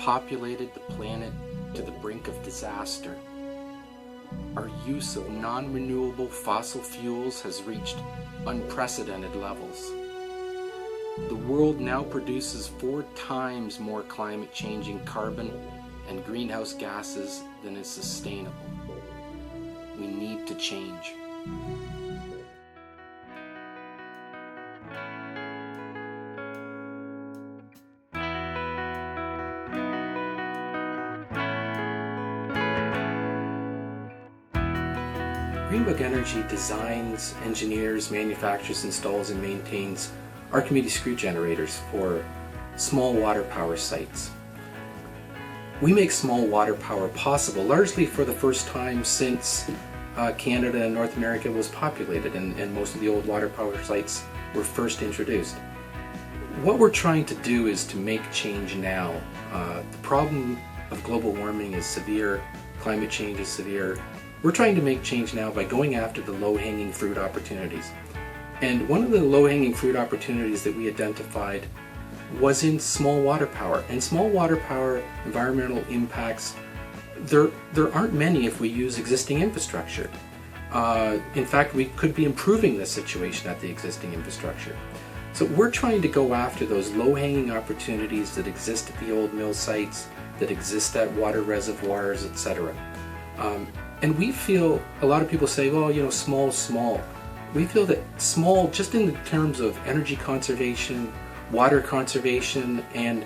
populated the planet to the brink of disaster. Our use of non-renewable fossil fuels has reached unprecedented levels. The world now produces 4 times more climate-changing carbon and greenhouse gases than is sustainable. We need to change. Greenbug Energy designs, engineers, manufactures, installs, and maintains Archimedes screw generators for small water power sites. We make small water power possible largely for the first time since Canada and North America was populated and most of the old water power sites were first introduced. What we're trying to do is to make change now. The problem of global warming is severe, climate change is severe. We're trying to make change now by going after the low-hanging fruit opportunities. And one of the low-hanging fruit opportunities that we identified was in small water power. And small water power environmental impacts, there aren't many if we use existing infrastructure. In fact, we could be improving the situation at the existing infrastructure. So we're trying to go after those low-hanging opportunities that exist at the old mill sites, that exist at water reservoirs, etc. And we feel, a lot of people say, well, you know, small. We feel that small, just in the terms of energy conservation, water conservation, and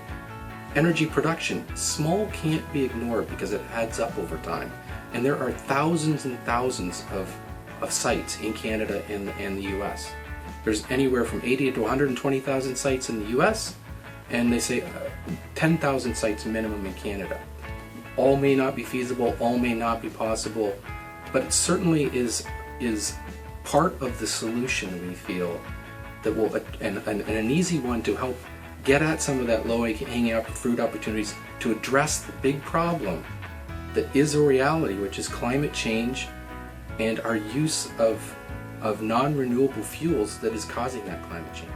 energy production, small can't be ignored because it adds up over time. And there are thousands and thousands of sites in Canada and the US. There's anywhere from 80 to 120,000 sites in the US, and they say 10,000 sites minimum in Canada. All may not be feasible, all may not be possible, but it certainly is part of the solution, we feel, that will, and an easy one to help get at some of that low-hanging fruit opportunities to address the big problem that is a reality, which is climate change and our use of non-renewable fuels that is causing that climate change.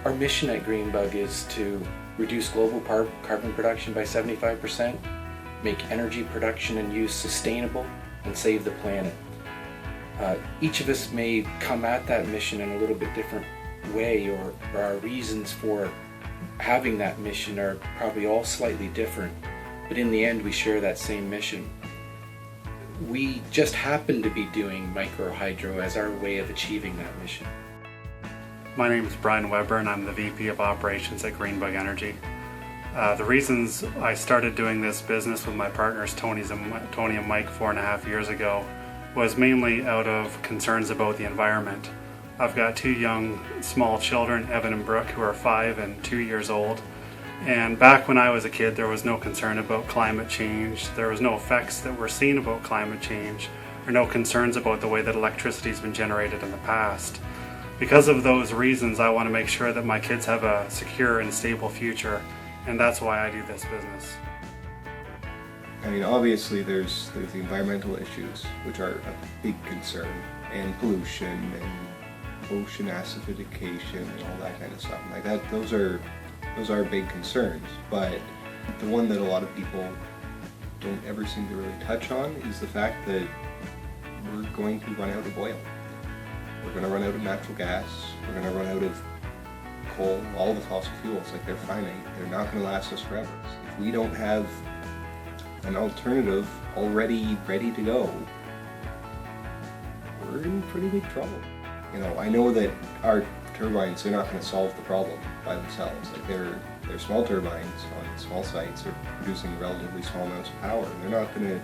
Our mission at Greenbug is to reduce global carbon production by 75%, make energy production and use sustainable, and save the planet. Each of us may come at that mission in a little bit different way, or our reasons for having that mission are probably all slightly different, but in the end we share that same mission. We just happen to be doing microhydro as our way of achieving that mission. My name is Brian Weber and I'm the VP of Operations at Greenbug Energy. The reasons I started doing this business with my partners Tony and Mike 4.5 years ago was mainly out of concerns about the environment. I've got 2 young small children, Evan and Brooke, who are 5 and 2 years old. And back when I was a kid, there was no concern about climate change. There was no effects that were seen about climate change, or no concerns about the way that electricity has been generated in the past. Because of those reasons, I want to make sure that my kids have a secure and stable future, and that's why I do this business. I mean, obviously there's the environmental issues, which are a big concern, and pollution and ocean acidification and all that kind of stuff. Like that, those are big concerns. But the one that a lot of people don't ever seem to really touch on is the fact that we're going to run out of oil. We're going to run out of natural gas. We're going to run out of coal. All the fossil fuels, like, they're finite. They're not going to last us forever. If we don't have an alternative already ready to go, we're in pretty big trouble. You know, I know that our turbines, they're not going to solve the problem by themselves. Like, they're small turbines on small sites. They're producing relatively small amounts of power. They're not going to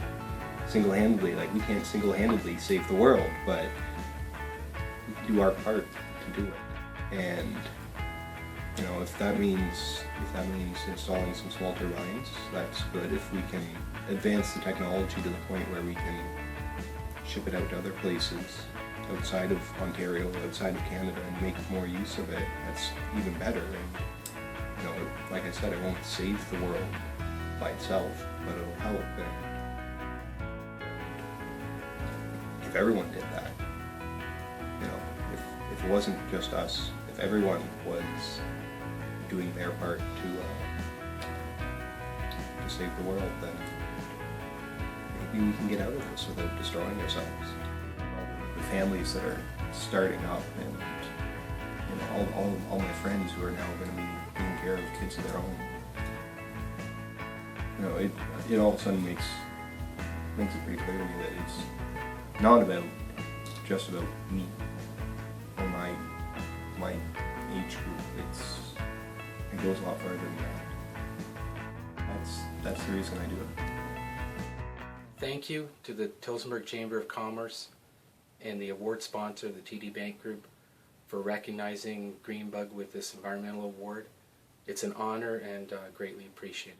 single-handedly, like, we can't single-handedly save the world, but we can do our part to do it. And you know, if that means installing some small turbines, that's good. If we can advance the technology to the point where we can ship it out to other places outside of Ontario, outside of Canada, and make more use of it, that's even better. And you know, like I said, it won't save the world by itself, but it'll help. And if everyone did that, you know, if it wasn't just us, if if everyone was doing their part to save the world, then maybe we can get out of this without destroying ourselves. The families that are starting up, and all my friends who are now going to be taking care of kids of their own. It all of a sudden makes it pretty clear to me that it's not just about me or my age group. It goes a lot further than that. That's the reason I do it. Thank you to the Tillsonburg Chamber of Commerce and the award sponsor, the TD Bank Group, for recognizing Greenbug with this environmental award. It's an honor and greatly appreciated.